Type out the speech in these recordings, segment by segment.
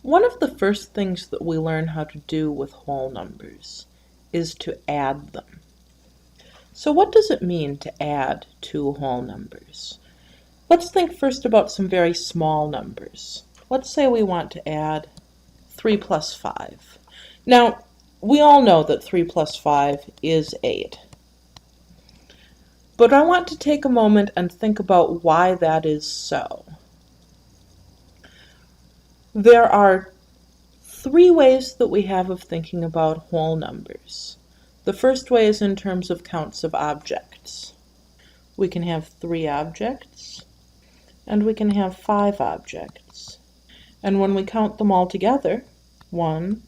One of the first things that we learn how to do with whole numbers is to add them. So what does it mean to add two whole numbers? Let's think first about some very small numbers. Let's say we want to add 3 plus 5. Now, we all know that 3 plus 5 is 8. But I want to take a moment and think about why that is so. There are three ways that we have of thinking about whole numbers. The first way is in terms of counts of objects. We can have 3 objects, and we can have 5 objects. And when we count them all together, 1,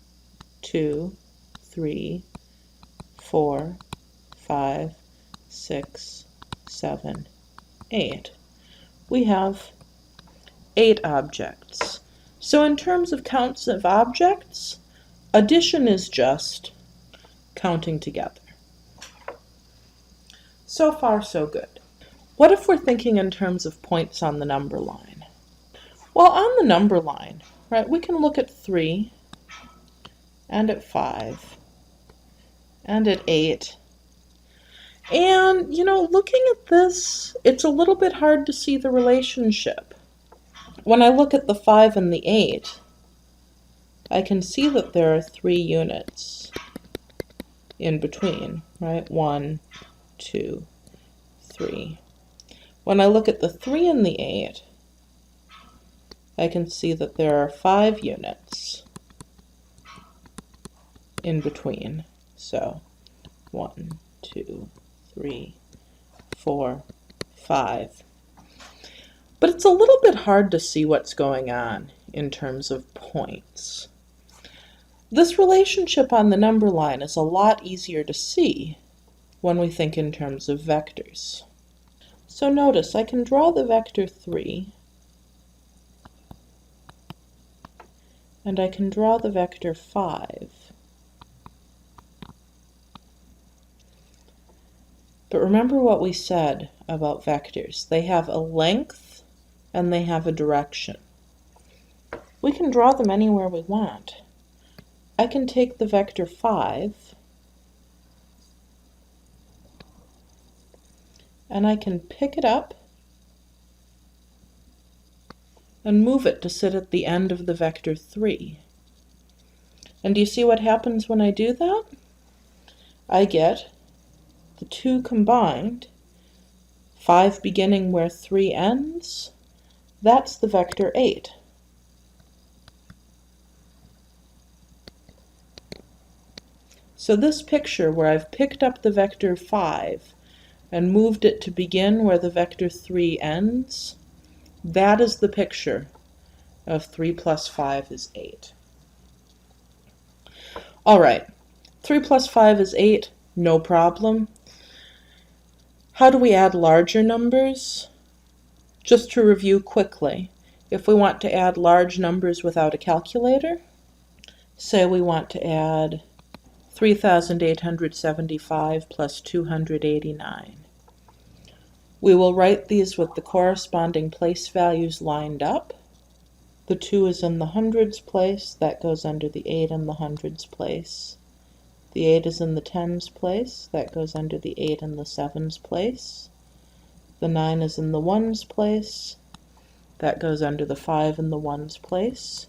2, 3, 4, 5, 6, 7, 8. We have 8 objects. So in terms of counts of objects, addition is just counting together. So far, so good. What if we're thinking in terms of points on the number line? Well, on the number line, right, we can look at 3, and at 5, and at 8. And, looking at this, it's a little bit hard to see the relationship. When I look at the 5 and the 8, I can see that there are 3 units in between, right? 1, 2, 3. When I look at the 3 and the 8, I can see that there are 5 units in between. So 1, 2, 3, 4, 5. But it's a little bit hard to see what's going on in terms of points. This relationship on the number line is a lot easier to see when we think in terms of vectors. So notice I can draw the vector 3, and I can draw the vector 5. But remember what we said about vectors. They have a length and they have a direction. We can draw them anywhere we want. I can take the vector 5 and I can pick it up and move it to sit at the end of the vector 3. And do you see what happens when I do that? I get the 2 combined, 5 beginning where 3 ends. That's the vector 8. So this picture where I've picked up the vector 5 and moved it to begin where the vector 3 ends, that is the picture of 3 plus 5 is 8. All right, 3 plus 5 is 8, no problem. How do we add larger numbers? Just to review quickly, if we want to add large numbers without a calculator, say we want to add 3,875 plus 289. We will write these with the corresponding place values lined up. The 2 is in the hundreds place, that goes under the 8 in the hundreds place. The 8 is in the tens place, that goes under the 8 in the sevens place. The 9 is in the ones place, that goes under the 5 in the ones place.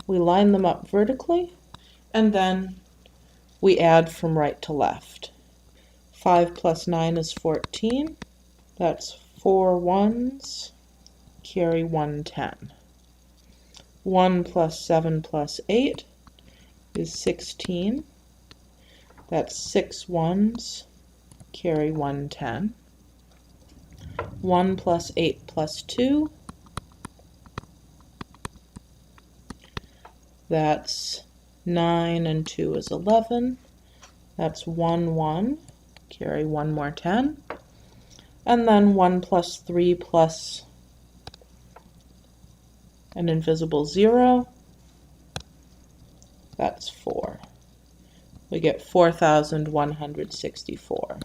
We line them up vertically, and then we add from right to left. 5 plus 9 is 14. That's 4 ones, carry 1 10. 1 plus 7 plus 8 is 16. That's 6 ones, carry 1 10. 1 plus 8 plus 2, that's 9 and 2 is 11. That's 1 1, carry 1 more 10. And then 1 plus 3 plus an invisible 0, that's 4. We get 4,164.